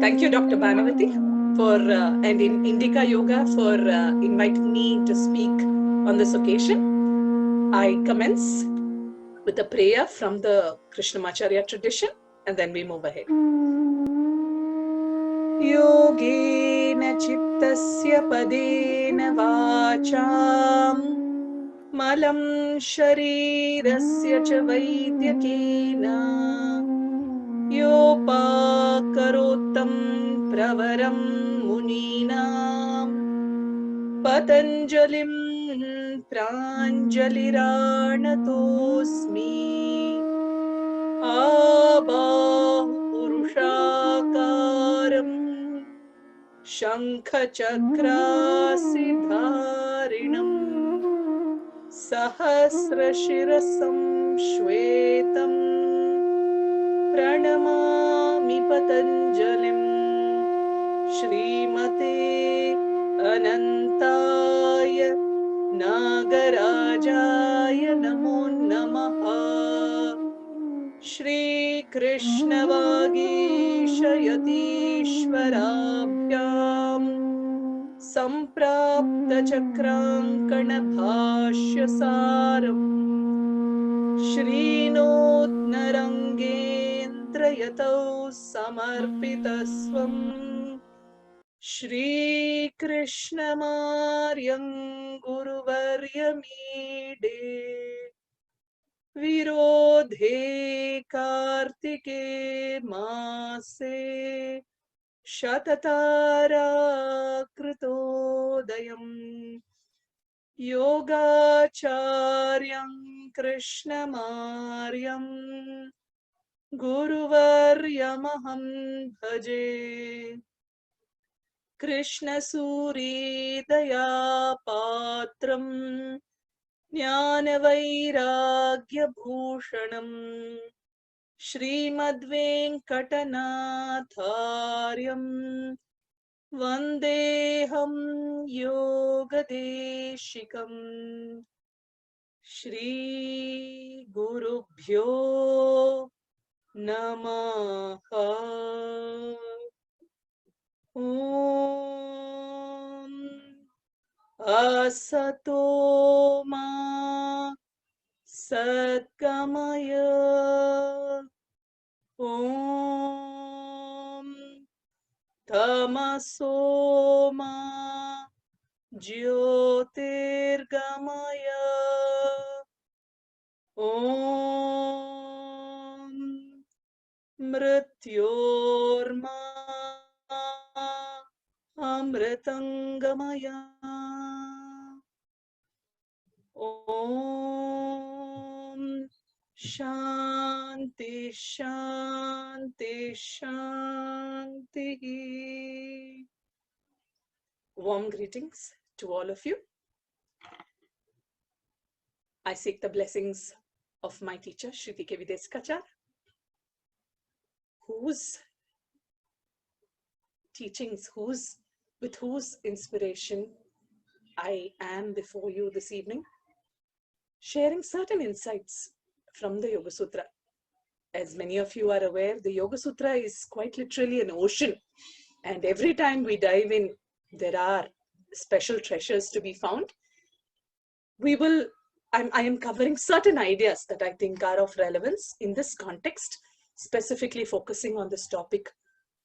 Thank you, Dr. Bhanavati, and in Indica Yoga for inviting me to speak on this occasion. I commence with a prayer from the Krishnamacharya tradition, and then we move ahead. Yogena chittasya padena vacham malam sharirasya cha vaidyakena yopakarottam pravaram muninam patanjalim pranjaliranatosmi abahu purushakaram shankhachakrasidharinam sahasrashirasam shvetam pranamami patanjalim Shrimate Anantaya Nagarajaya Namo Namaha Shri Krishna Vagishayatishwarabhyam Samprapta Chakrankana Bhashya Saram Shri Notnarangendra Yatau Samarpitaswam Shri Krishnamaryam Guruvaryamide Virodhe Kartike Mase Shatatara Krutodayam Yogacharyam Krishnamaryam Guruvaryamaham Bhaje Krishna Suri Daya Patram Jnana Vairagya Bhushanam Srimad Venkatanathāryam Vandeham Yogadeshikam Shri Gurubhyo Namaha Om Asato Ma Satgamaya Om Tamaso Ma Jyotirgamaya Om Mrityorma Amritangamaya Om Shanti Shanti Shanti. Warm greetings to all of you. I seek the blessings of my teacher, Shri Desikachar, whose teachings, with whose inspiration I am before you this evening, sharing certain insights from the Yogasutra. As many of you are aware, the Yogasutra is quite literally an ocean, and every time we dive in, there are special treasures to be found. I am covering certain ideas that I think are of relevance in this context, specifically focusing on this topic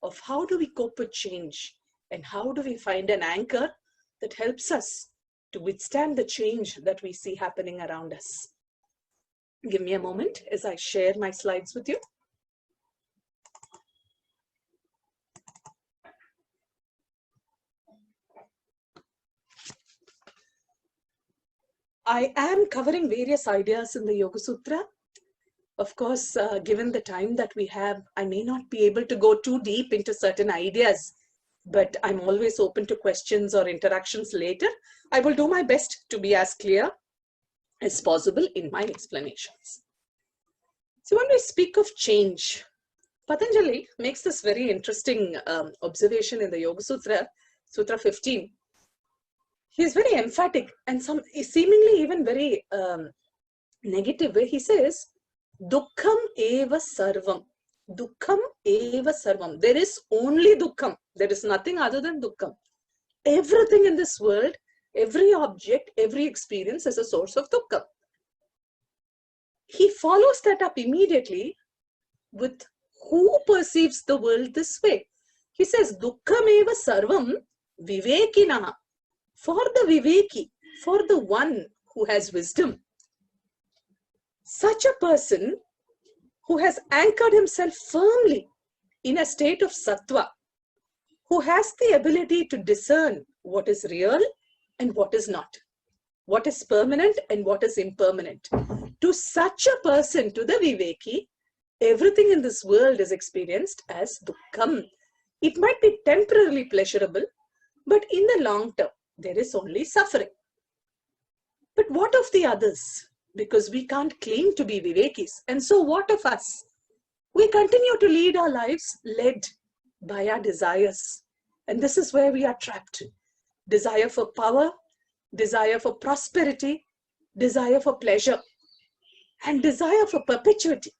of how do we cope with change and how do we find an anchor that helps us to withstand the change that we see happening around us. Give me a moment as I share my slides with you. I am covering various ideas in the Yogasutra. Of course, given the time that we have, I may not be able to go too deep into certain ideas, but I'm always open to questions or interactions later. I will do my best to be as clear as possible in my explanations. So when we speak of change, Patanjali makes this very interesting observation in the Yogasutra, Sutra 15. He is very emphatic and seemingly even very negative way. He says, Duhkam eva sarvam. Dukkham eva sarvam. There is only dukkham. There is nothing other than dukkham. Everything in this world, every object, every experience is a source of dukkham. He follows that up immediately with who perceives the world this way. He says, Dukkham eva sarvam vivekinaha. For the viveki, for the one who has wisdom, such a person who has anchored himself firmly in a state of sattva, who has the ability to discern what is real and what is not, what is permanent and what is impermanent. To such a person, to the viveki, everything in this world is experienced as dukkham. It might be temporarily pleasurable, but in the long term, there is only suffering. But what of the others? Because we can't claim to be vivekis. And so what of us? We continue to lead our lives led by our desires. And this is where we are trapped. Desire for power, desire for prosperity, desire for pleasure, and desire for perpetuity.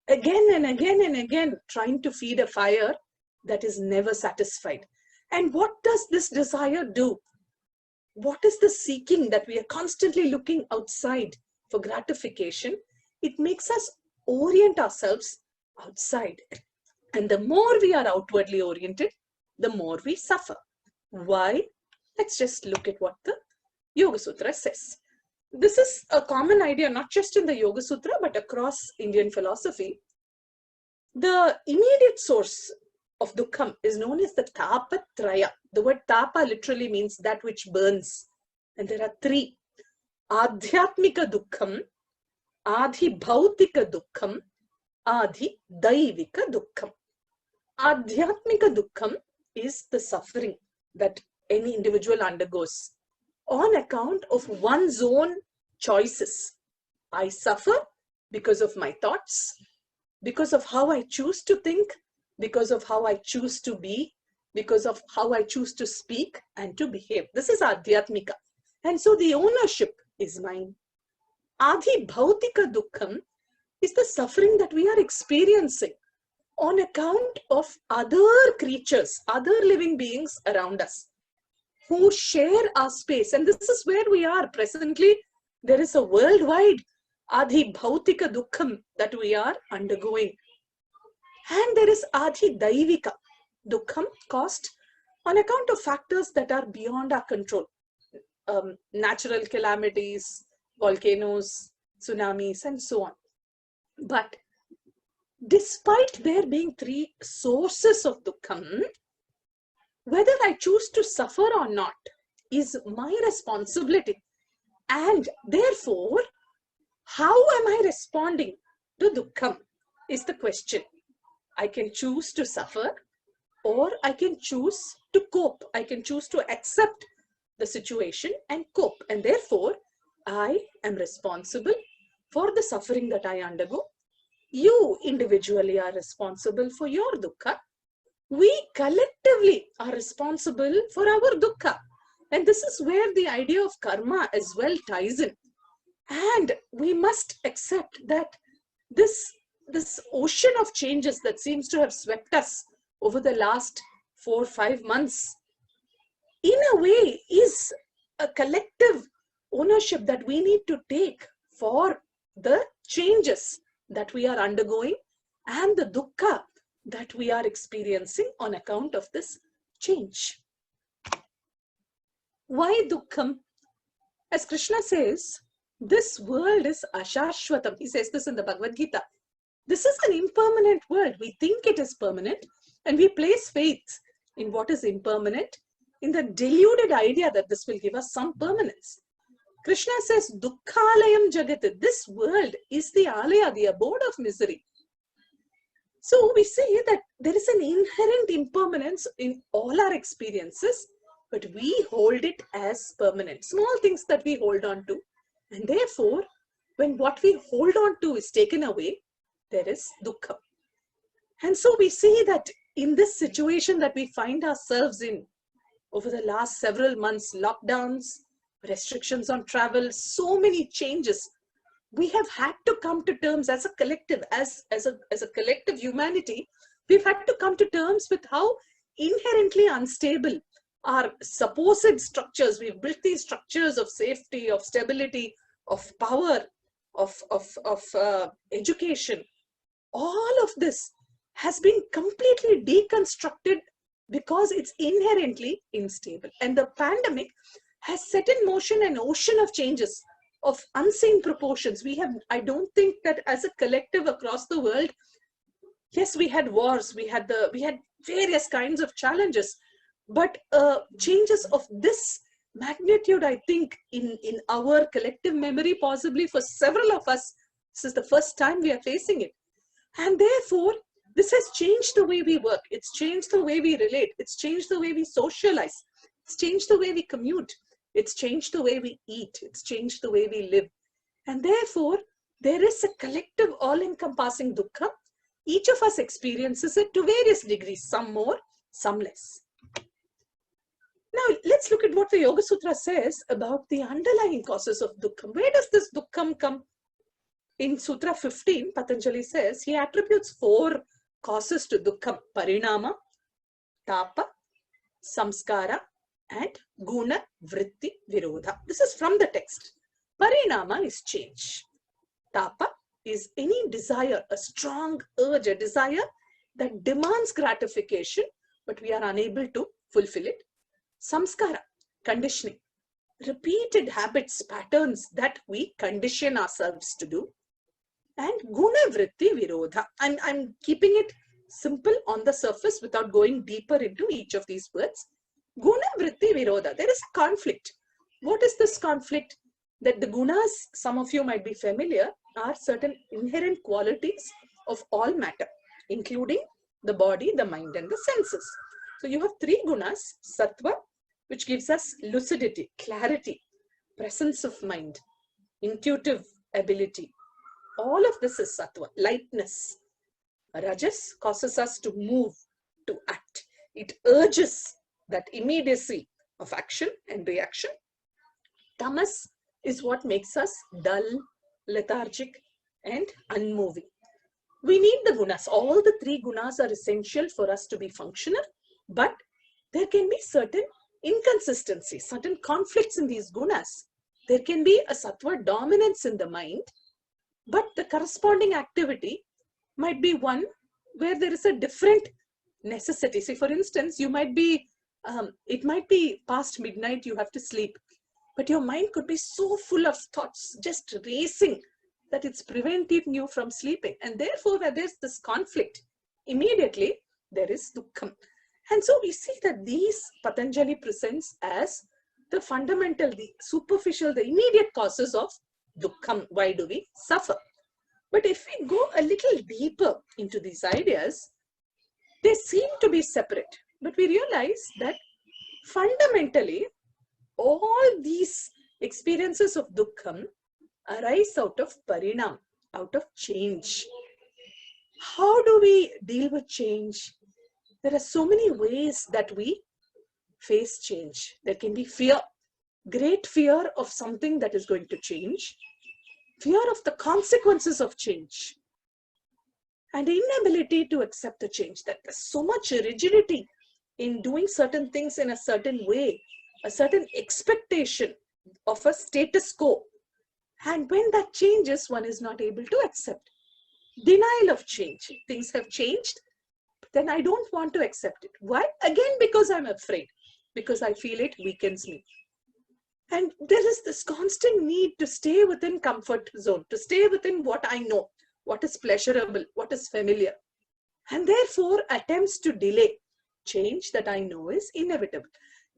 Again and again and again, trying to feed a fire that is never satisfied. And what does this desire do? What is the seeking that we are constantly looking outside for gratification? It makes us orient ourselves outside. And the more we are outwardly oriented, the more we suffer. Why? Let's just look at what the Yogasutra says. This is a common idea, not just in the Yogasutra, but across Indian philosophy. The immediate source of dukkham is known as the tapatraya. The word tapa literally means that which burns. And there are three. Adhyatmika dukkham, adhi bhautika dukkham, adhi daivika dukkham. Adhyatmika dukkham is the suffering that any individual undergoes on account of one's own choices. I suffer because of my thoughts, because of how I choose to think, because of how I choose to be, because of how I choose to speak and to behave. This is Adhyatmika. And so the ownership is mine. Adhi Bhautika Dukkham is the suffering that we are experiencing on account of other creatures, other living beings around us who share our space. And this is where we are presently. There is a worldwide Adhi Bhautika Dukkham that we are undergoing. And there is Adhi Daivika Dukkham caused on account of factors that are beyond our control. Natural calamities, volcanoes, tsunamis, and so on. But despite there being three sources of dukkham, whether I choose to suffer or not is my responsibility. And therefore, how am I responding to dukkham is the question. I can choose to suffer, or I can choose to cope. I can choose to accept the situation and cope. And therefore, I am responsible for the suffering that I undergo. You individually are responsible for your dukkha. We collectively are responsible for our dukkha. And this is where the idea of karma as well ties in. And we must accept that this ocean of changes that seems to have swept us over the last 4 or 5 months, in a way, is a collective ownership that we need to take for the changes that we are undergoing and the dukkha that we are experiencing on account of this change. Why dukkham? As Krishna says, this world is ashashvatam. He says this in the Bhagavad Gita. This is an impermanent world. We think it is permanent and we place faith in what is impermanent, in the deluded idea that this will give us some permanence. Krishna says, Dukkhalayam Jagat. This world is the alaya, the abode of misery. So we say that there is an inherent impermanence in all our experiences, but we hold it as permanent. Small things that we hold on to. And therefore, when what we hold on to is taken away, there is dukkha. And so we see that in this situation that we find ourselves in over the last several months, lockdowns, restrictions on travel, so many changes, we have had to come to terms as a collective, as a collective humanity, we've had to come to terms with how inherently unstable our supposed structures. We've built these structures of safety, of stability, of power, of education. All of this has been completely deconstructed because it's inherently unstable. And the pandemic has set in motion an ocean of changes of unseen proportions. I don't think that as a collective across the world, yes, we had wars, we had various kinds of challenges, but changes of this magnitude, I think, in our collective memory, possibly for several of us, this is the first time we are facing it. And therefore, this has changed the way we work. It's changed the way we relate. It's changed the way we socialize. It's changed the way we commute. It's changed the way we eat. It's changed the way we live. And therefore, there is a collective all-encompassing dukkha. Each of us experiences it to various degrees, some more, some less. Now, let's look at what the Yogasutra says about the underlying causes of dukkha. Where does this dukkha come? In Sutra 15, Patanjali says, he attributes 4 causes to dukkha: Parinama, Tapa, Samskara, and Guna, Vritti, Virodha. This is from the text. Parinama is change. Tapa is any desire, a strong urge, a desire that demands gratification, but we are unable to fulfill it. Samskara, conditioning, repeated habits, patterns that we condition ourselves to do. And Guna, Vritti, Virodha. I'm keeping it simple on the surface without going deeper into each of these words. Guna, Vritti, Virodha. There is a conflict. What is this conflict? That the gunas, some of you might be familiar, are certain inherent qualities of all matter, including the body, the mind, and the senses. So you have 3 gunas: sattva, which gives us lucidity, clarity, presence of mind, intuitive ability. All of this is sattva, lightness. Rajas causes us to move, to act. It urges that immediacy of action and reaction. Tamas is what makes us dull, lethargic, and unmoving. We need the gunas. All the 3 gunas are essential for us to be functional, but there can be certain inconsistencies, certain conflicts in these gunas. There can be a sattva dominance in the mind, but the corresponding activity might be one where there is a different necessity. Say, for instance, you might be, it might be past midnight, you have to sleep, but your mind could be so full of thoughts, just racing, that it's preventing you from sleeping. And therefore, where there's this conflict, immediately there is dukkha. And so we see that these Patanjali presents as the fundamental, the superficial, the immediate causes of dukkha. Why do we suffer? But if we go a little deeper into these ideas, they seem to be separate. But we realize that fundamentally, all these experiences of dukkha arise out of parinam, out of change. How do we deal with change? There are so many ways that we face change. There can be fear, great fear of something that is going to change, fear of the consequences of change, and inability to accept the change. That there's so much rigidity in doing certain things in a certain way, a certain expectation of a status quo. And when that changes, one is not able to accept. Denial of change. Things have changed, but then I don't want to accept it. Why? Again, because I'm afraid, because I feel it weakens me. And there is this constant need to stay within comfort zone, to stay within what I know, what is pleasurable, what is familiar. And therefore, attempts to delay change that I know is inevitable.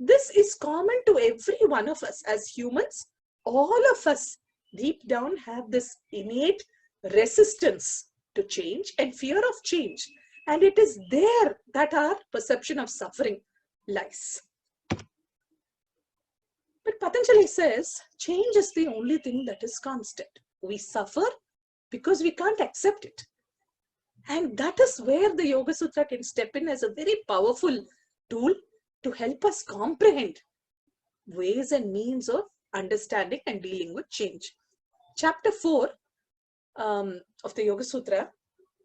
This is common to every one of us as humans. All of us deep down have this innate resistance to change and fear of change. And it is there that our perception of suffering lies. But Patanjali says, change is the only thing that is constant. We suffer because we can't accept it. And that is where the Yoga Sutra can step in as a very powerful tool to help us comprehend ways and means of understanding and dealing with change. Chapter 4 of the Yoga Sutra,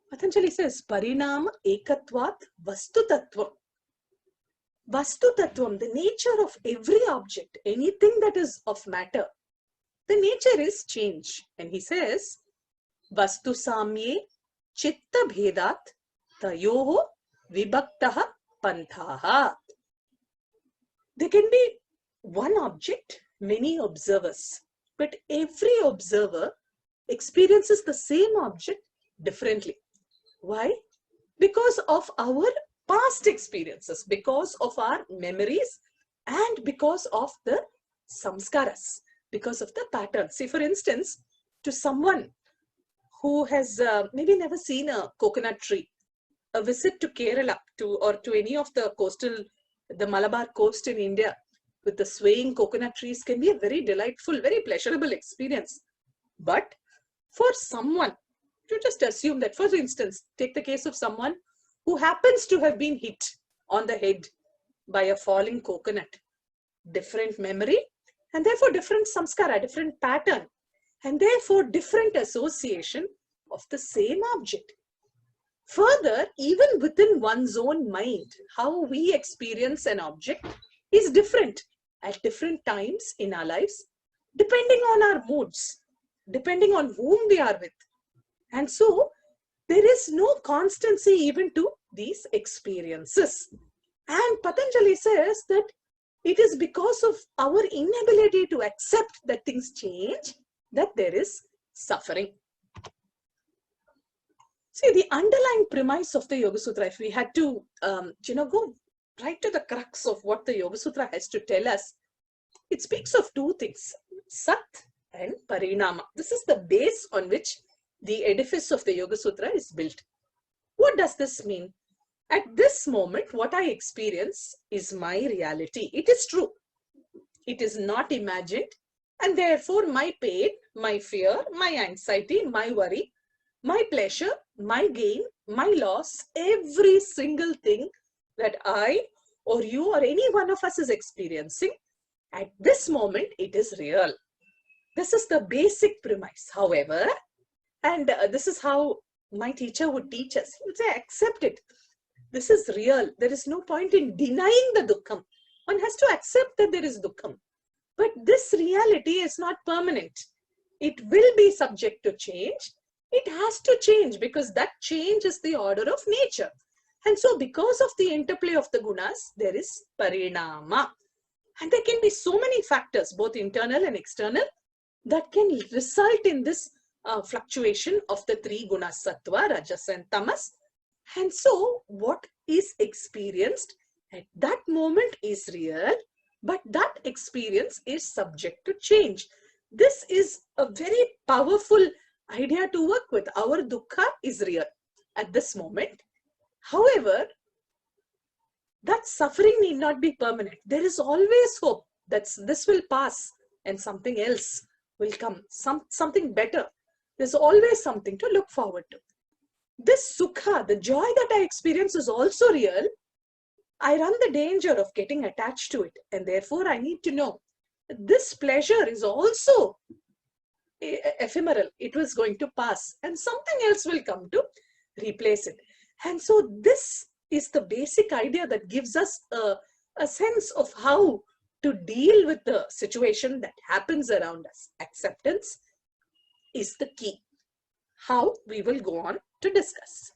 Patanjali says, Parinama ekatvat vastu tattvam. Vastu tattvam, the nature of every object, anything that is of matter, the nature is change. And he says, Vastu samye chitta bhedat tayoho vibhaktaha panthaha. There can be one object, many observers, but every observer experiences the same object differently. Why? Because of our past experiences, because of our memories, and because of the samskaras, because of the patterns. See, for instance, to someone who has maybe never seen a coconut tree, a visit to Kerala or to any of the the Malabar coast in India with the swaying coconut trees can be a very delightful, very pleasurable experience. But for someone, to just assume that, for instance, take the case of someone who happens to have been hit on the head by a falling coconut, different memory, and therefore different samskara, different pattern, and therefore different association of the same object. Further, even within one's own mind, how we experience an object is different at different times in our lives, depending on our moods, depending on whom we are with. And so, there is no constancy even to these experiences. And Patanjali says that it is because of our inability to accept that things change that there is suffering. See, the underlying premise of the Yoga Sutra, if we had to, go right to the crux of what the Yoga Sutra has to tell us, it speaks of two things, Sat and Parinama. This is the base on which the edifice of the Yoga Sutra is built. What does this mean? At this moment, what I experience is my reality. It is true. It is not imagined. And therefore, my pain, my fear, my anxiety, my worry, my pleasure, my gain, my loss, every single thing that I or you or any one of us is experiencing, at this moment, it is real. This is the basic premise. However, and this is how my teacher would teach us. He would say, accept it. This is real. There is no point in denying the duhkam. One has to accept that there is duhkam. But this reality is not permanent. It will be subject to change. It has to change because that change is the order of nature. And so because of the interplay of the gunas, there is parinama. And there can be so many factors, both internal and external, that can result in this fluctuation of the three gunas, sattva, rajas and tamas. And so what is experienced at that moment is real, but that experience is subject to change. This is a very powerful idea to work with. Our dukkha is real at this moment. However, that suffering need not be permanent. There is always hope that this will pass and something else will come, something better. There's always something to look forward to. This sukha, the joy that I experience, is also real. I run the danger of getting attached to it, and therefore I need to know that this pleasure is also ephemeral. It was going to pass and something else will come to replace it. And so this is the basic idea that gives us a sense of how to deal with the situation that happens around us. Acceptance is the key. How we will go on to discuss.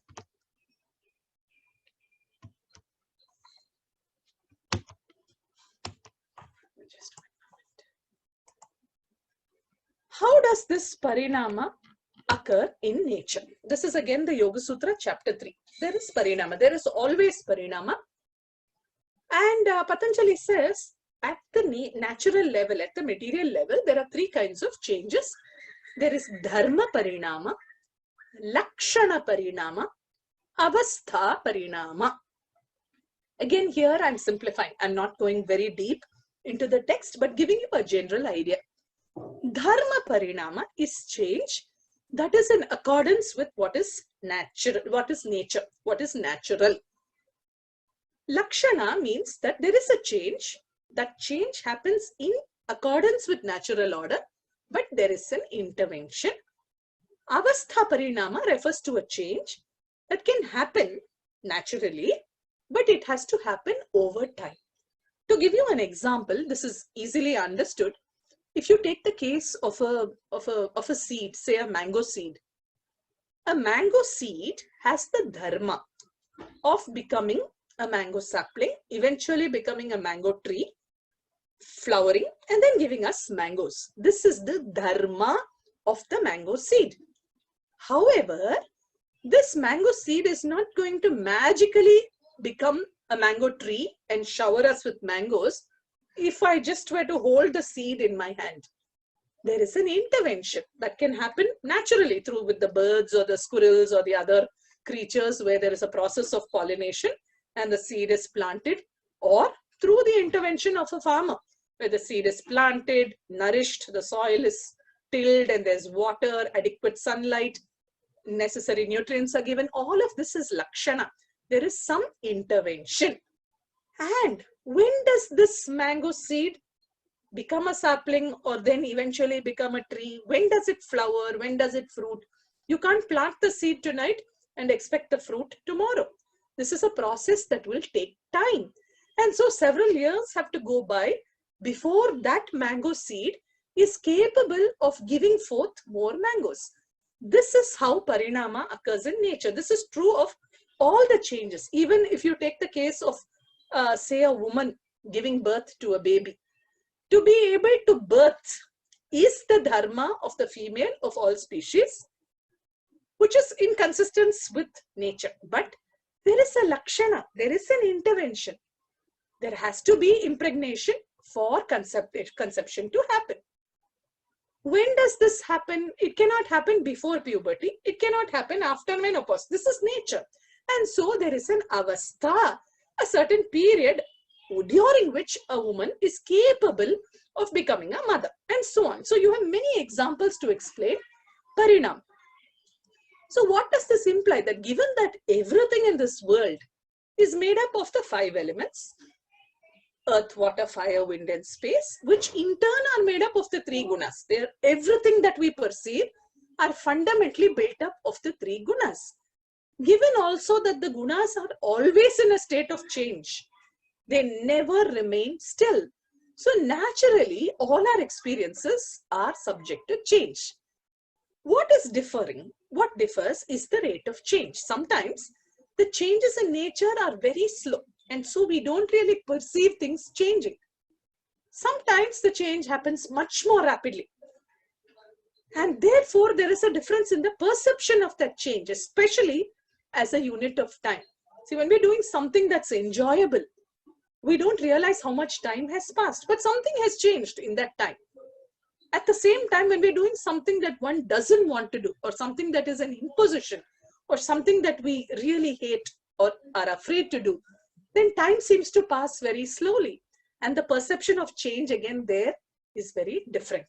How does this parinama occur in nature? This is again the Yoga Sutra, chapter 3. There is parinama. There is always parinama. And Patanjali says, at the natural level, at the material level, there are three kinds of changes. There is dharma parinama, lakshana parinama, avastha parinama. Again, here I'm simplifying. I'm not going very deep into the text, but giving you a general idea. Dharma parinama is change that is in accordance with what is natural, what is nature, what is natural. Lakshana means that there is a change. That change happens in accordance with natural order, but there is an intervention. Avastha Parinama refers to a change that can happen naturally, but it has to happen over time. To give you an example, this is easily understood. If you take the case of a seed, say a mango seed has the dharma of becoming a mango sapling, eventually becoming a mango tree, flowering, and then giving us mangoes. This is the dharma of the mango seed. However, this mango seed is not going to magically become a mango tree and shower us with mangoes if I just were to hold the seed in my hand. There is an intervention that can happen naturally through with the birds or the squirrels or the other creatures where there is a process of pollination and the seed is planted, or through the intervention of a farmer where the seed is planted, nourished, the soil is tilled and there's water, adequate sunlight, necessary nutrients are given. All of this is lakshana. There is some intervention. And when does this mango seed become a sapling or then eventually become a tree? When does it flower? When does it fruit? You can't plant the seed tonight and expect the fruit tomorrow. This is a process that will take time. And so several years have to go by before that mango seed is capable of giving forth more mangoes. This is how Parinama occurs in nature. This is true of all the changes. Even if you take the case of, say, a woman giving birth to a baby. To be able to birth is the dharma of the female of all species, which is in consistence with nature. But there is a lakshana, there is an intervention. There has to be impregnation for conception to happen. When does this happen? It cannot happen before puberty. It cannot happen after menopause. This is nature. And so there is an avastha, a certain period during which a woman is capable of becoming a mother, and so on. So you have many examples to explain Parinam. So what does this imply? That given that everything in this world is made up of the 5 elements, earth, water, fire, wind, and space, which in turn are made up of the 3 gunas. Everything that we perceive are fundamentally built up of the 3 gunas. Given also that the gunas are always in a state of change, they never remain still. So naturally, all our experiences are subject to change. What is differing? What differs is the rate of change. Sometimes the changes in nature are very slow, and so we don't really perceive things changing. Sometimes the change happens much more rapidly. And therefore, there is a difference in the perception of that change, especially as a unit of time. See, when we're doing something that's enjoyable, we don't realize how much time has passed, but something has changed in that time. At the same time, when we're doing something that one doesn't want to do, or something that is an imposition, or something that we really hate or are afraid to do, then time seems to pass very slowly. And the perception of change again there is very different.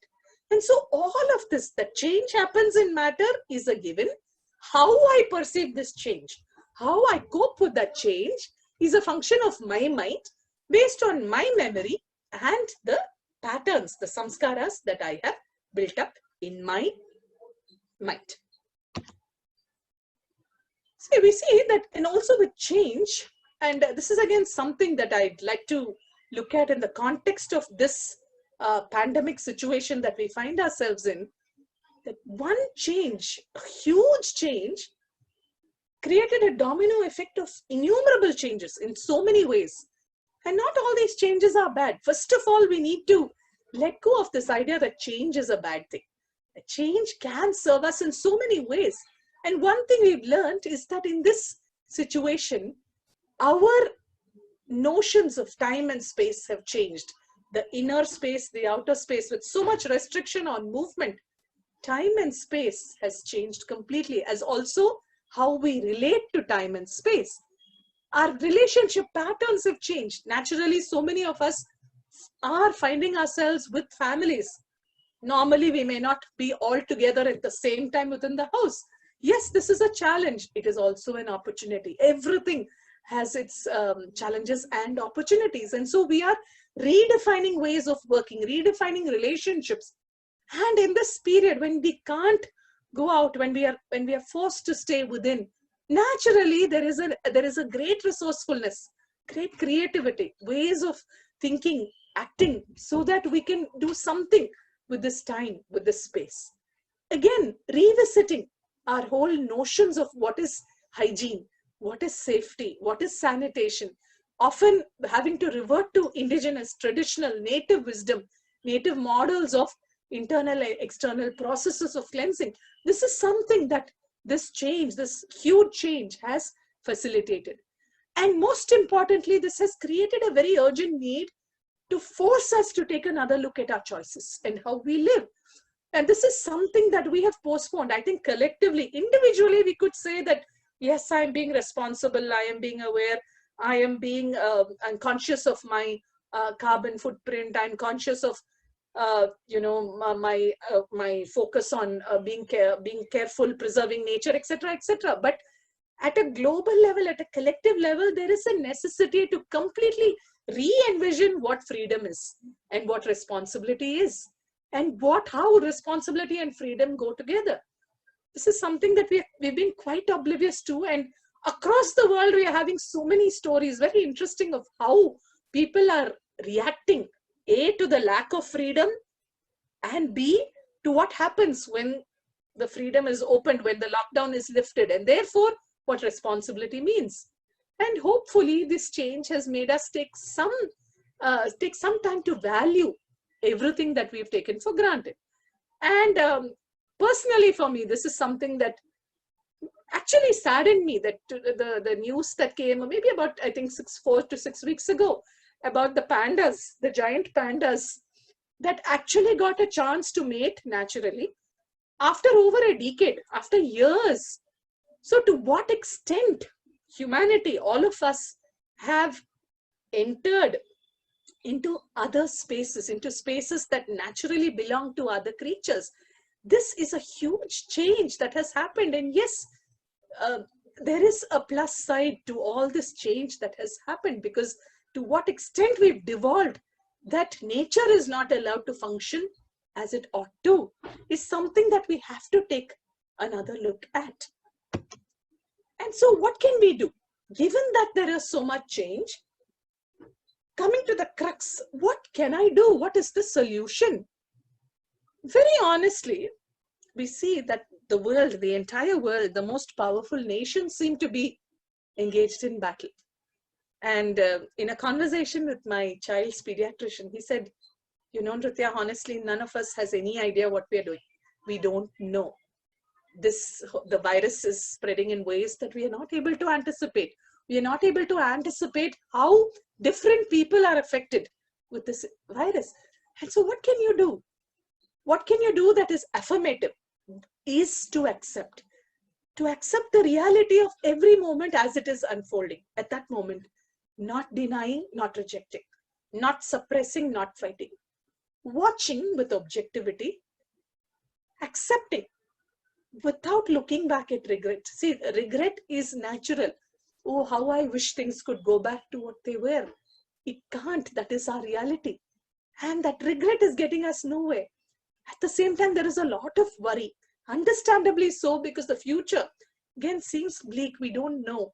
And so all of this, that change happens in matter is a given. How I perceive this change, how I cope with that change is a function of my mind based on my memory and the patterns, the samskaras that I have built up in my mind. So we see that, and also with change, and this is again something that I'd like to look at in the context of this pandemic situation that we find ourselves in, that one change, a huge change, created a domino effect of innumerable changes in so many ways. And not all these changes are bad. First of all, we need to let go of this idea that change is a bad thing. A change can serve us in so many ways. And one thing we've learned is that in this situation, our notions of time and space have changed. The inner space, the outer space, with so much restriction on movement, time and space has changed completely, as also how we relate to time and space. Our relationship patterns have changed. Naturally, so many of us are finding ourselves with families. Normally, we may not be all together at the same time within the house. Yes, this is a challenge. It is also an opportunity. Everything has its challenges and opportunities. And so we are redefining ways of working, redefining relationships. And in this period when we can't go out, when we are forced to stay within, naturally there is a great resourcefulness, great creativity, ways of thinking, acting, so that we can do something with this time, with this space. Again, revisiting our whole notions of what is hygiene, what is safety, what is sanitation, often having to revert to indigenous, traditional, native wisdom, native models of internal and external processes of cleansing. This is something that this change, this huge change, has facilitated. And most importantly, this has created a very urgent need to force us to take another look at our choices and how we live. And this is something that we have postponed. I think collectively, individually, we could say that, yes, I'm being responsible, I am being aware, I am being I'm conscious of my carbon footprint, I'm conscious of my focus on being careful, preserving nature, etc., etc. But at a global level, at a collective level, there is a necessity to completely re-envision what freedom is and what responsibility is, and how responsibility and freedom go together. This is something that we've been quite oblivious to, and across the world we are having so many stories, very interesting, of how people are reacting, A, to the lack of freedom, and B, to what happens when the freedom is opened, when the lockdown is lifted, and therefore what responsibility means. And hopefully this change has made us take some time to value everything that we've taken for granted. And personally for me, this is something that actually saddened me, that the news that came maybe about, I think, 4 to 6 weeks ago, about the pandas, the giant pandas, that actually got a chance to mate naturally after over a decade, after years. So to what extent humanity, all of us, have entered into other spaces, into spaces that naturally belong to other creatures. This is a huge change that has happened. And yes, there is a plus side to all this change that has happened, because to what extent we've devolved, that nature is not allowed to function as it ought to, is something that we have to take another look at. And so what can we do? Given that there is so much change, coming to the crux, what can I do? What is the solution? Very honestly, we see that the world, the entire world, the most powerful nations seem to be engaged in battle. And in a conversation with my child's pediatrician, he said, Nrithya, honestly, none of us has any idea what we are doing. We don't know. The virus is spreading in ways that we are not able to anticipate. We are not able to anticipate how different people are affected with this virus. And so what can you do? What can you do that is affirmative? Is to accept the reality of every moment as it is unfolding at that moment, not denying, not rejecting, not suppressing, not fighting, watching with objectivity, accepting without looking back at regret. See, regret is natural. Oh, how I wish things could go back to what they were. It can't. That is our reality. And that regret is getting us nowhere. At the same time, there is a lot of worry. Understandably so, because the future, again, seems bleak. We don't know.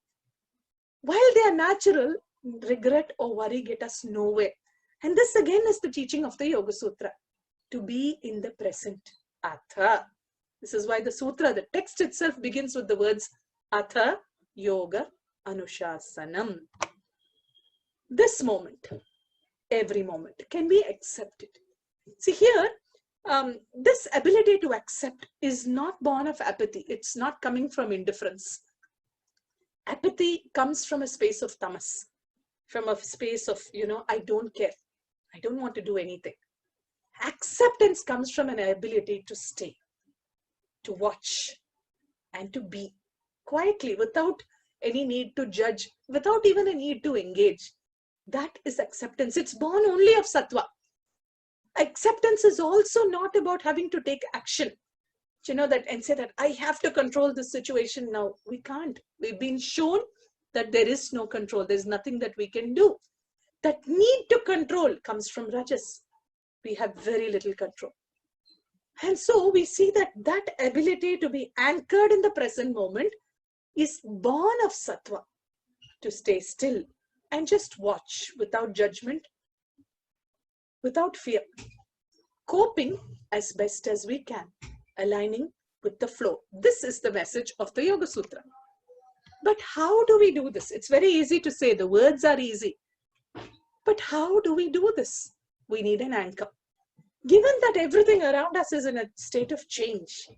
While they are natural, regret or worry get us nowhere. And this again is the teaching of the Yoga Sutra, to be in the present. Atha. This is why the sutra, the text itself, begins with the words Atha Yoga Anushasanam. This moment, every moment, can be accepted. See here, this ability to accept is not born of apathy. It's not coming from indifference. Apathy comes from a space of tamas, from a space of, I don't care. I don't want to do anything. Acceptance comes from an ability to stay, to watch, and to be quietly, without any need to judge, without even a need to engage. That is acceptance. It's born only of sattva. Acceptance is also not about having to take action, and say that I have to control this situation now. We can't. We've been shown that there is no control. There's nothing that we can do. That need to control comes from rajas. We have very little control. And so we see that that ability to be anchored in the present moment is born of sattva, to stay still and just watch without judgment, without fear, coping as best as we can, aligning with the flow. This is the message of the Yoga Sutra. But how do we do this? It's very easy to say, the words are easy. But how do we do this? We need an anchor. Given that everything around us is in a state of change,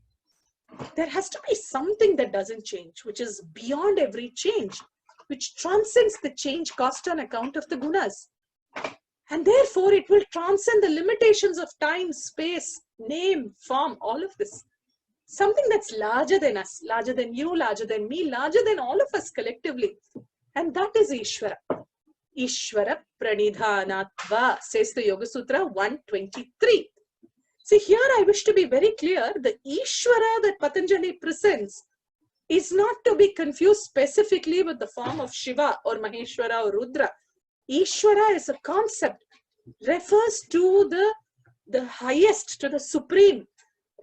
there has to be something that doesn't change, which is beyond every change, which transcends the change caused on account of the gunas. And therefore, it will transcend the limitations of time, space, name, form, all of this. Something that's larger than us, larger than you, larger than me, larger than all of us collectively. And that is Ishvara. Ishvara pranidhanatva, says the Yoga Sutra 123. See, here I wish to be very clear. The Ishvara that Patanjali presents is not to be confused specifically with the form of Shiva or Maheshwara or Rudra. Ishvara is a concept, refers to the highest, to the supreme,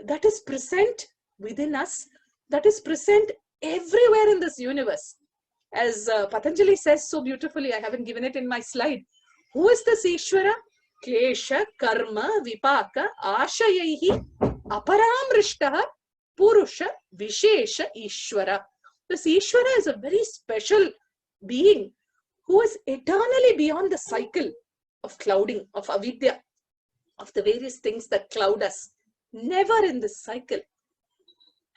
that is present within us, that is present everywhere in this universe. As Patanjali says so beautifully, I haven't given it in my slide. Who is this Ishvara? Klesha, Karma, Vipaka, Ashayaihi, Aparamrishtaha, Purusha, Vishesha, Ishvara. This Ishvara is a very special being who is eternally beyond the cycle of clouding, of avidya, of the various things that cloud us. Never in this cycle.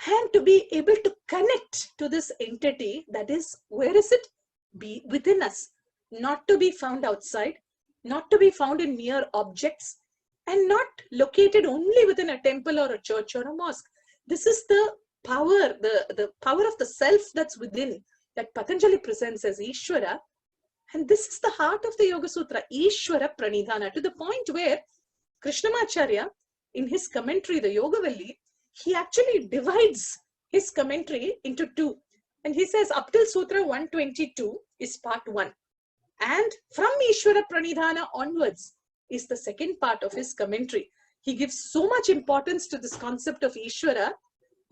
And to be able to connect to this entity that is, where is it? Be within us, not to be found outside, not to be found in mere objects, and not located only within a temple or a church or a mosque. This is the power, the power of the self that's within, that Patanjali presents as Ishvara. And this is the heart of the Yoga Sutra, Ishvara Pranidhana, to the point where Krishnamacharya, in his commentary, the Yogavalli, he actually divides his commentary into two. And he says, up till Sutra 122 is part 1. And from Ishvara Pranidhana onwards is the second part of his commentary. He gives so much importance to this concept of Ishvara,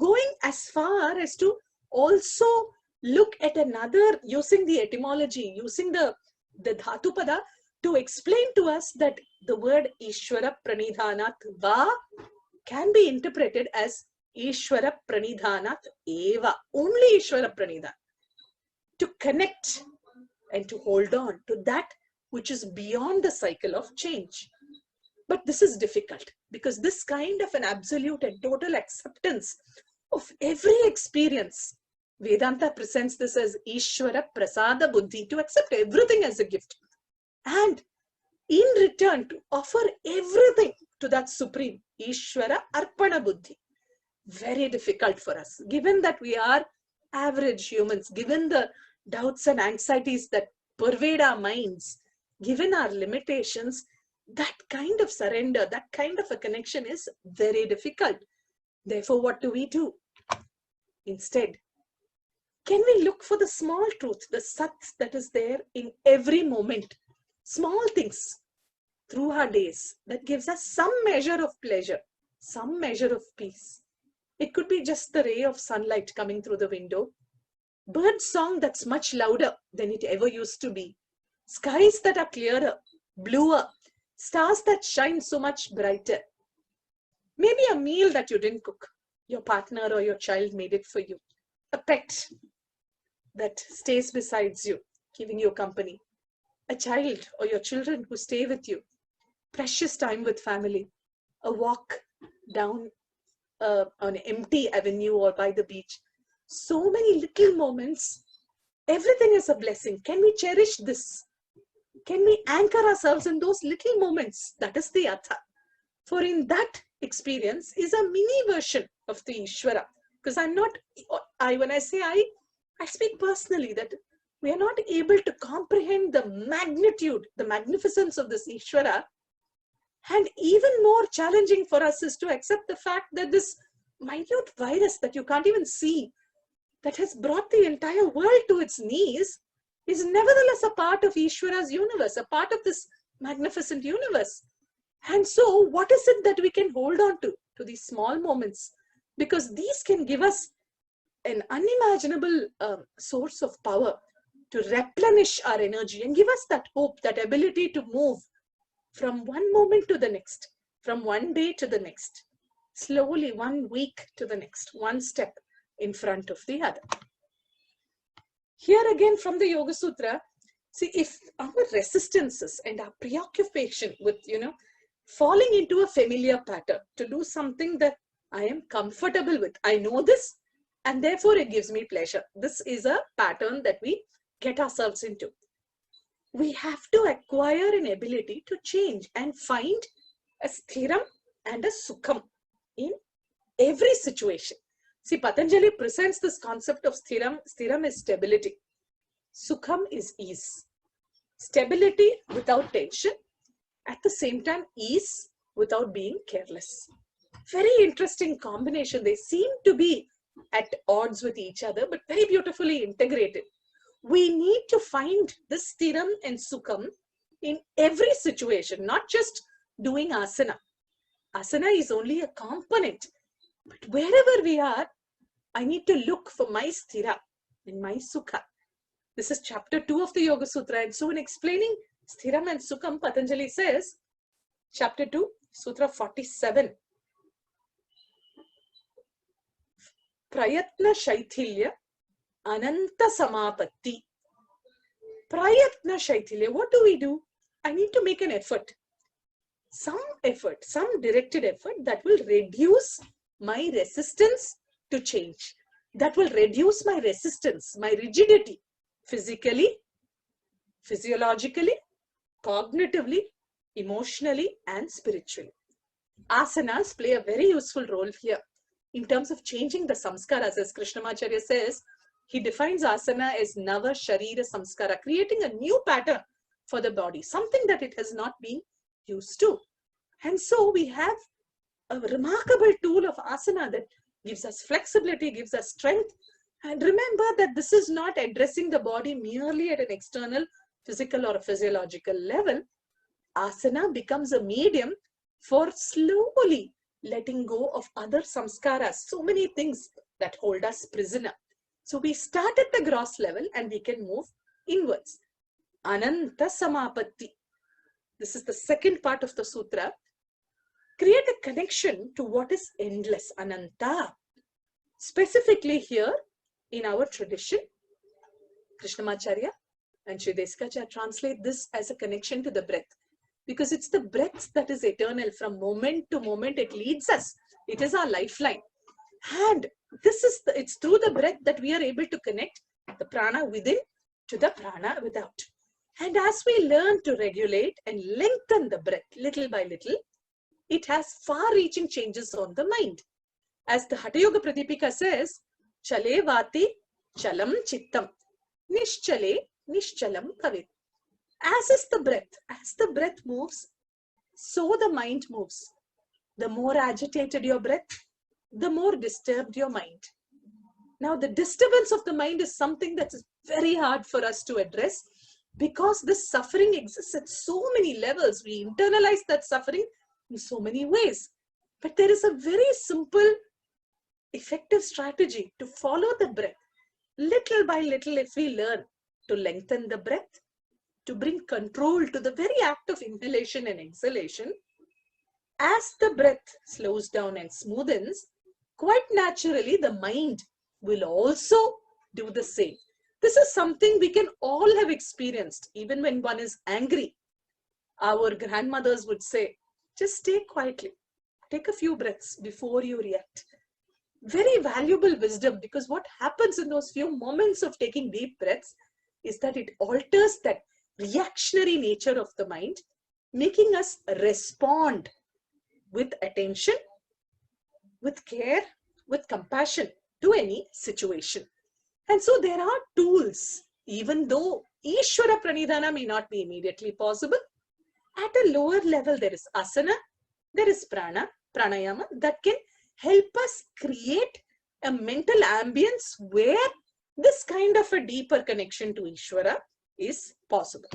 going as far as to also look at another, using the etymology, using the Dhatupada to explain to us that the word Ishvara Pranidhanat Va can be interpreted as Ishvara Pranidhanat Eva, only Ishvara Pranidhan. To connect and to hold on to that which is beyond the cycle of change. But this is difficult because this kind of an absolute and total acceptance of every experience, Vedanta presents this as Ishvara Prasada Buddhi, to accept everything as a gift. And in return, to offer everything to that supreme, Ishvara Arpana Buddhi. Very difficult for us, given that we are average humans, given the doubts and anxieties that pervade our minds, given our limitations, that kind of surrender, that kind of a connection is very difficult. Therefore, what do? Instead, can we look for the small truth, the sat that is there in every moment, small things through our days that gives us some measure of pleasure, some measure of peace. It could be just the ray of sunlight coming through the window, bird song that's much louder than it ever used to be, skies that are clearer, bluer, stars that shine so much brighter. Maybe a meal that you didn't cook, your partner or your child made it for you. A pet that stays beside you, giving you company. A child or your children who stay with you. Precious time with family. A walk down on an empty avenue or by the beach. So many little moments. Everything is a blessing. Can we cherish this? Can we anchor ourselves in those little moments? That is the Atha. For in that experience is a mini version of the Ishvara. Because when I say I speak personally that we are not able to comprehend the magnitude, the magnificence of this Ishvara. And even more challenging for us is to accept the fact that this minute virus that you can't even see, that has brought the entire world to its knees, is nevertheless a part of Ishvara's universe, a part of this magnificent universe. And so what is it that we can hold on to to these small moments, because these can give us an unimaginable source of power to replenish our energy and give us that hope, that ability to move from one moment to the next, from one day to the next, slowly, 1 week to the next, one step in front of the other. Here again from the Yoga Sutra, see, if our resistances and our preoccupation with, falling into a familiar pattern to do something that I am comfortable with, I know this, and therefore it gives me pleasure. This is a pattern that we get ourselves into. We have to acquire an ability to change and find a Theorem and a Sukham in every situation. See, Patanjali presents this concept of Theorem. Theorem is stability. Sukham is ease. Stability without tension. At the same time, ease without being careless. Very interesting combination. They seem to be at odds with each other, but very beautifully integrated. We need to find this Theorem and Sukham in every situation, not just doing asana. Asana is only a component. But wherever we are, I need to look for my sthira and my sukha. This is chapter 2 of the Yoga Sutra. And so in explaining Sthiram and Sukham, Patanjali says, chapter 2, Sutra 47. Prayatna Shaithilya Ananta Samapatti. Prayatna Shaithilya. What do? I need to make an effort. Some effort, some directed effort that will reduce my resistance to change. That will reduce my resistance, my rigidity, physically, physiologically, cognitively, emotionally, and spiritually. Asanas play a very useful role here in terms of changing the samskaras. As Krishnamacharya says, he defines asana as Nava Sharira Samskara, creating a new pattern for the body, something that it has not been used to. And so we have a remarkable tool of asana that gives us flexibility, gives us strength. And remember that this is not addressing the body merely at an external physical or physiological level. Asana becomes a medium for slowly letting go of other samskaras, so many things that hold us prisoner. So we start at the gross level and we can move inwards. Ananta Samapatti. This is the second part of the sutra. Create a connection to what is endless, Ananta. Specifically here in our tradition, Krishnamacharya and Sri Desikachar translate this as a connection to the breath, because it's the breath that is eternal. From moment to moment, it leads us. It is our lifeline. And it's through the breath that we are able to connect the prana within to the prana without. And as we learn to regulate and lengthen the breath little by little, it has far-reaching changes on the mind. As the Hatha Yoga Pratipika says, Chale vati chalam chittam, nishchale nishchalam kavit. As is the breath, as the breath moves, so the mind moves. The more agitated your breath, the more disturbed your mind. Now, the disturbance of the mind is something that is very hard for us to address, because this suffering exists at so many levels. We internalize that suffering in so many ways. But there is a very simple, effective strategy to follow the breath. Little by little, if we learn to lengthen the breath, to bring control to the very act of inhalation and exhalation, as the breath slows down and smoothens, quite naturally, the mind will also do the same. This is something we can all have experienced, even when one is angry. Our grandmothers would say, just stay quietly. Take a few breaths before you react. Very valuable wisdom, because what happens in those few moments of taking deep breaths is that it alters that reactionary nature of the mind, making us respond with attention, with care, with compassion to any situation. And so there are tools, even though Ishvara Pranidhana may not be immediately possible. At a lower level, there is asana, there is pranayama that can help us create a mental ambience where this kind of a deeper connection to Ishvara is possible.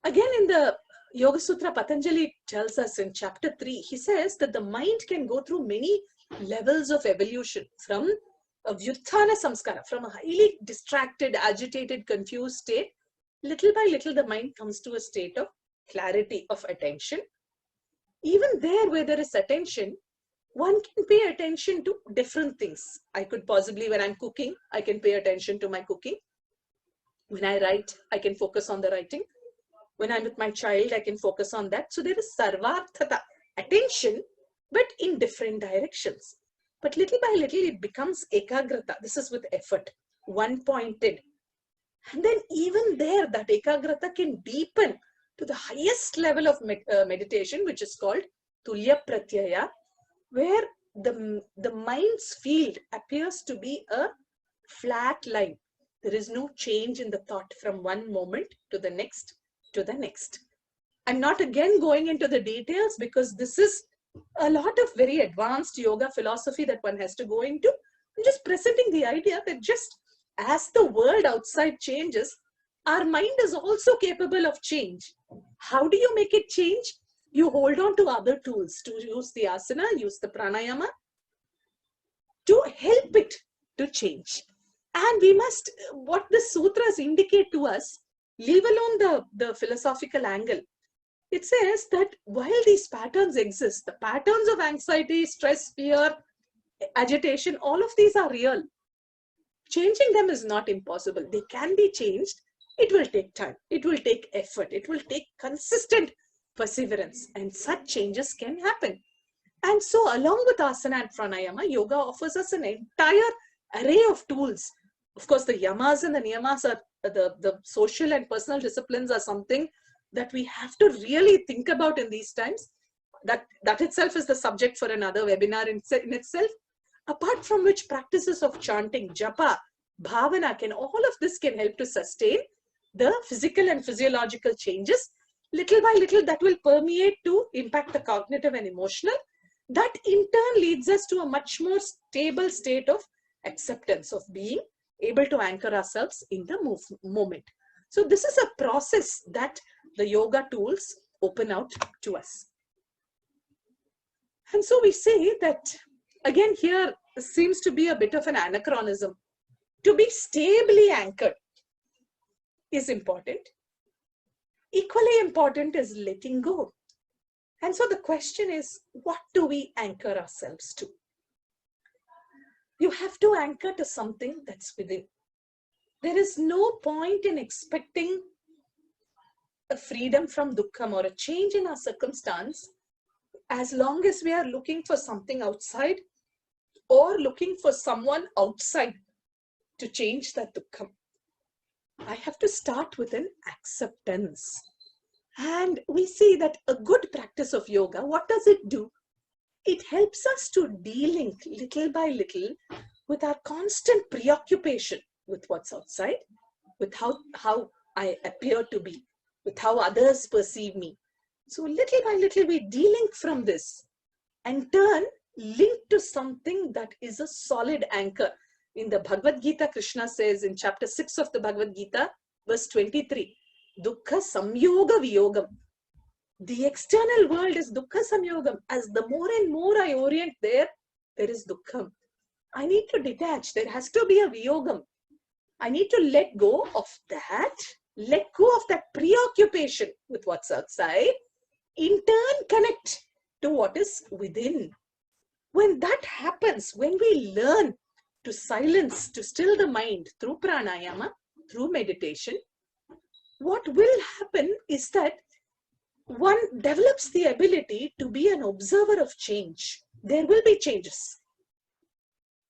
Again, in the Yogasutra Patanjali tells us in chapter 3, he says that the mind can go through many levels of evolution from a vyuthana samskara, from a highly distracted, agitated, confused state. Little by little, the mind comes to a state of clarity, of attention. Even there where there is attention, one can pay attention to different things. I could possibly, when I'm cooking, I can pay attention to my cooking. When I write, I can focus on the writing. When I'm with my child, I can focus on that. So there is sarvarthata, attention, but in different directions. But little by little, it becomes ekagrata. This is with effort, one-pointed. And then even there, that ekagrata can deepen to the highest level of meditation, which is called tulya pratyaya, where the mind's field appears to be a flat line. There is no change in the thought from one moment to the next to the next. I'm not again going into the details because this is a lot of very advanced yoga philosophy that one has to go into. I'm just presenting the idea that just as the world outside changes, our mind is also capable of change. How do you make it change? You hold on to other tools, to use the asana, use the pranayama, to help it to change. And we must, what the sutras indicate to us, leave alone the philosophical angle. It says that while these patterns exist, the patterns of anxiety, stress, fear, agitation, all of these are real. Changing them is not impossible. They can be changed. It will take time. It will take effort. It will take consistent perseverance. And such changes can happen. And so along with asana and pranayama, yoga offers us an entire array of tools. Of course, the yamas and the niyamas are the social and personal disciplines are something that we have to really think about in these times. That itself is the subject for another webinar in itself. Apart from which, practices of chanting, japa, bhavana, all of this can help to sustain the physical and physiological changes. Little by little, that will permeate to impact the cognitive and emotional. That in turn leads us to a much more stable state of acceptance, of being able to anchor ourselves in the moment. So this is a process that the yoga tools open out to us. And so we say that, again, here seems to be a bit of an anachronism. To be stably anchored is important. Equally important is letting go. And so the question is, what do we anchor ourselves to? You have to anchor to something that's within. There is no point in expecting a freedom from dukkham or a change in our circumstance as long as we are looking for something outside or looking for someone outside to change that dukkham. I have to start with an acceptance. And we see that a good practice of yoga, what does it do? It helps us to de-link little by little with our constant preoccupation with what's outside, with how I appear to be, with how others perceive me. So little by little we de-link from this and turn link to something that is a solid anchor. In the Bhagavad Gita, Krishna says in chapter 6 of the Bhagavad Gita, verse 23, Duhkha samyoga viyogam. The external world is dukkha samyogam. As the more and more I orient there is dukkham. I need to detach. There has to be a viyogam. I need to let go of that, let go of that preoccupation with what's outside, in turn connect to what is within. When that happens, when we learn to silence, to still the mind through pranayama, through meditation, what will happen is that one develops the ability to be an observer of change. There will be changes.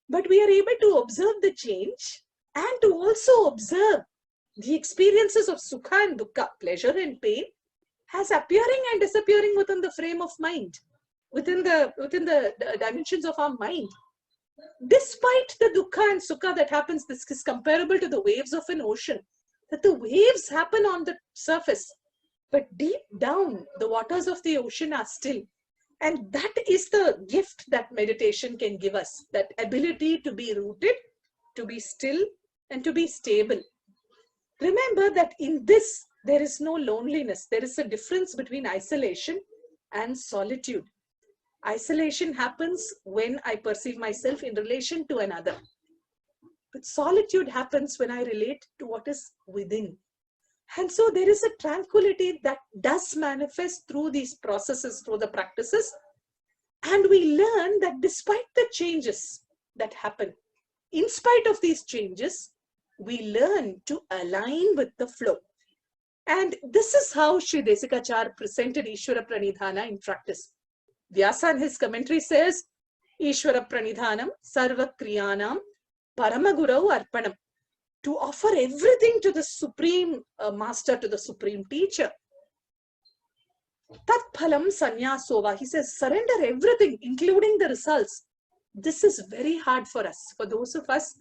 But we are able to observe the change and to also observe the experiences of sukha and dukkha, pleasure and pain, as appearing and disappearing within the frame of mind, within the dimensions of our mind. Despite the dukkha and sukha that happens, this is comparable to the waves of an ocean, that the waves happen on the surface, but deep down, the waters of the ocean are still. And that is the gift that meditation can give us, that ability to be rooted, to be still, and to be stable. Remember that in this, There is no loneliness. There is a difference between isolation and solitude. Isolation happens when I perceive myself in relation to another. But solitude happens when I relate to what is within. And so there is a tranquility that does manifest through these processes, through the practices. And we learn that despite the changes that happen, in spite of these changes, we learn to align with the flow. And this is how Sri Desikachar presented Ishvara Pranidhana in practice. Vyasa in his commentary says, Ishvara Pranidhanam Sarva Kriyanam Paramagurau Arpanam. To offer everything to the Supreme Master, to the Supreme Teacher. Tat phalam sanyasova. He says, surrender everything, including the results. This is very hard for us. For those of us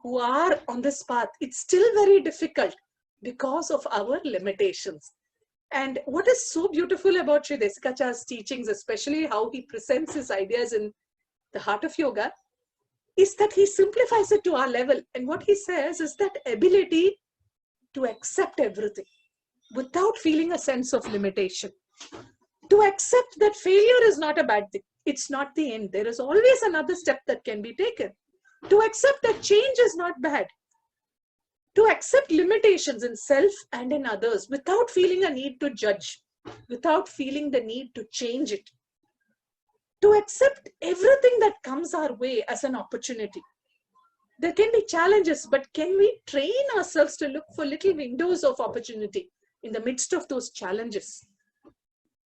who are on this path, it's still very difficult because of our limitations. And what is so beautiful about Sri Desikachar's teachings, especially how he presents his ideas in the Heart of Yoga, is that he simplifies it to our level. And what he says is that ability to accept everything without feeling a sense of limitation. To accept that failure is not a bad thing. It's not the end. There is always another step that can be taken. To accept that change is not bad. To accept limitations in self and in others without feeling a need to judge, without feeling the need to change it. To accept everything that comes our way as an opportunity. There can be challenges, but can we train ourselves to look for little windows of opportunity in the midst of those challenges?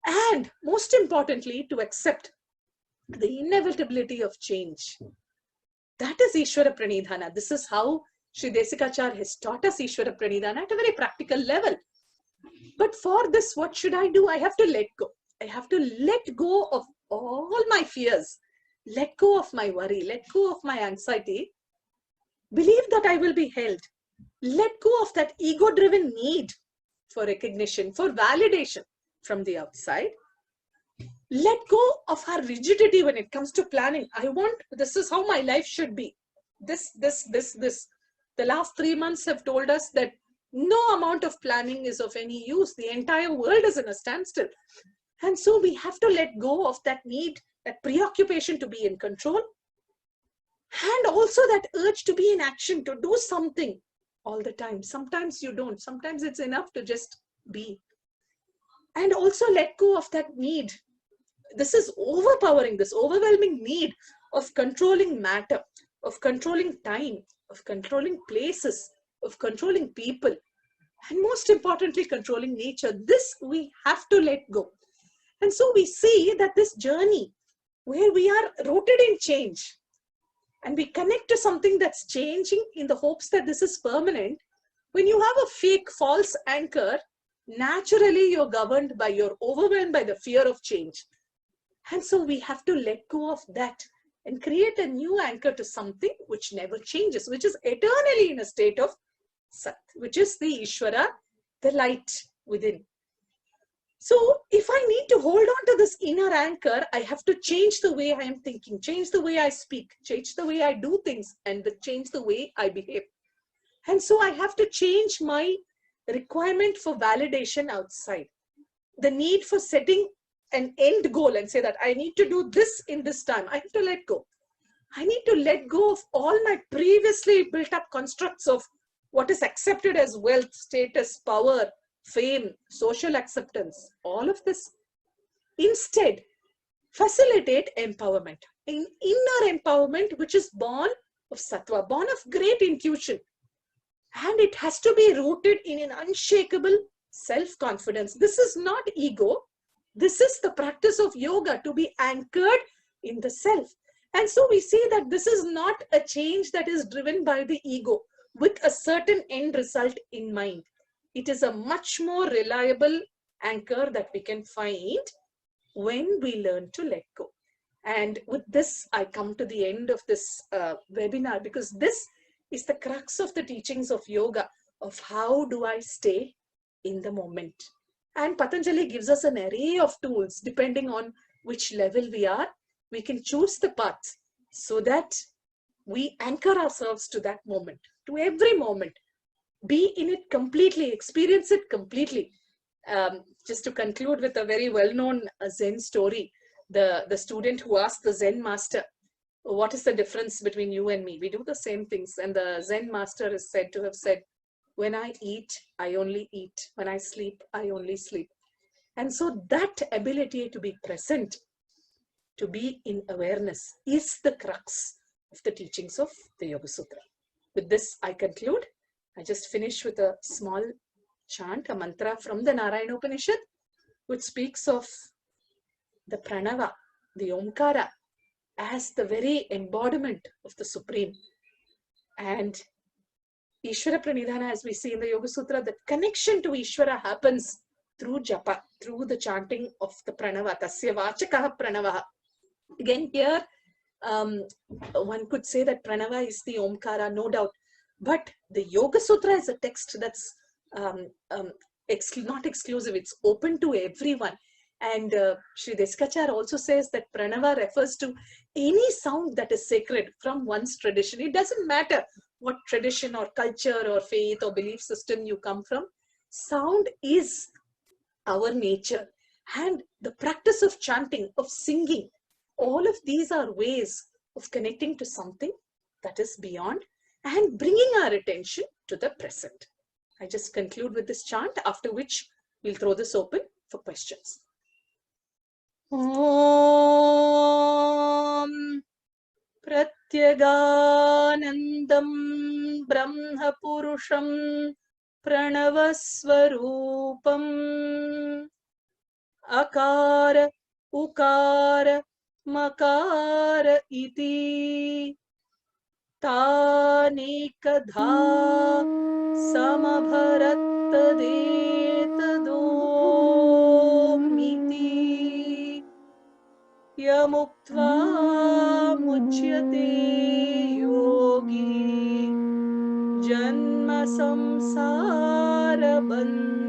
And most importantly, to accept the inevitability of change. That is Ishvara Pranidhana. This is how Sri Desikachar has taught us Ishvara Pranidhana at a very practical level. But for this, what should I do? I have to let go. I have to let go of all my fears, let go of my worry, let go of my anxiety, believe that I will be held, let go of that ego-driven need for recognition, for validation from the outside, let go of our rigidity when it comes to planning. This is how my life should be. This. The last 3 months have told us that no amount of planning is of any use. The entire world is in a standstill. And so we have to let go of that need, that preoccupation to be in control, and also that urge to be in action, to do something all the time. Sometimes you don't. Sometimes it's enough to just be. And also let go of that need. This is overpowering, this overwhelming need of controlling matter, of controlling time, of controlling places, of controlling people, and most importantly, controlling nature. This we have to let go. And so we see that this journey where we are rooted in change and we connect to something that's changing in the hopes that this is permanent, when you have a fake false anchor, naturally you're governed by, you're overwhelmed by the fear of change. And so we have to let go of that and create a new anchor to something which never changes, which is eternally in a state of Sat, which is the Ishvara, the light within. So if I need to hold on to this inner anchor, I have to change the way I am thinking, change the way I speak, change the way I do things, and change the way I behave. And so I have to change my requirement for validation outside. The need for setting an end goal and say that I need to do this in this time. I have to let go. I need to let go of all my previously built up constructs of what is accepted as wealth, status, power, fame, social acceptance, all of this. Instead, facilitate empowerment, an inner empowerment which is born of sattva, born of great intuition. And it has to be rooted in an unshakable self-confidence. This is not ego. This is the practice of yoga, to be anchored in the self. And so we see that this is not a change that is driven by the ego with a certain end result in mind. It is a much more reliable anchor that we can find when we learn to let go. And with this, I come to the end of this webinar, because this is the crux of the teachings of yoga, of how do I stay in the moment. And Patanjali gives us an array of tools. Depending on which level we are, we can choose the path so that we anchor ourselves to that moment, to every moment. be in it completely, experience it completely. Just to conclude with a very well-known Zen story, the student who asked the Zen master, what is the difference between you and me? We do the same things. And the Zen master is said to have said, when I eat, I only eat. When I sleep, I only sleep. And so that ability to be present, to be in awareness, is the crux of the teachings of the Yoga Sutra. With this, I conclude. I just finish with a small chant, a mantra from the Narayana Upanishad, which speaks of the pranava, the omkara, as the very embodiment of the Supreme. And Ishvara Pranidhana, as we see in the Yoga Sutra, the connection to Ishvara happens through japa, through the chanting of the pranava, tasya vachakaha pranavaha. Again, here, one could say that pranava is the omkara, no doubt. But the Yoga Sutra is a text that's not exclusive, it's open to everyone. And Sri Desikachar also says that pranava refers to any sound that is sacred from one's tradition. It doesn't matter what tradition or culture or faith or belief system you come from. Sound is our nature. And the practice of chanting, of singing, all of these are ways of connecting to something that is beyond and bringing our attention to the present. I just conclude with this chant, after which we'll throw this open for questions. Om Pratyaganandam Brahma Purusham Pranavasvarupam Akara Ukara Makara Iti Tanekadha Samabharattadetadom Yamuktva Muchyate Yogi Janma Samsara Bandhana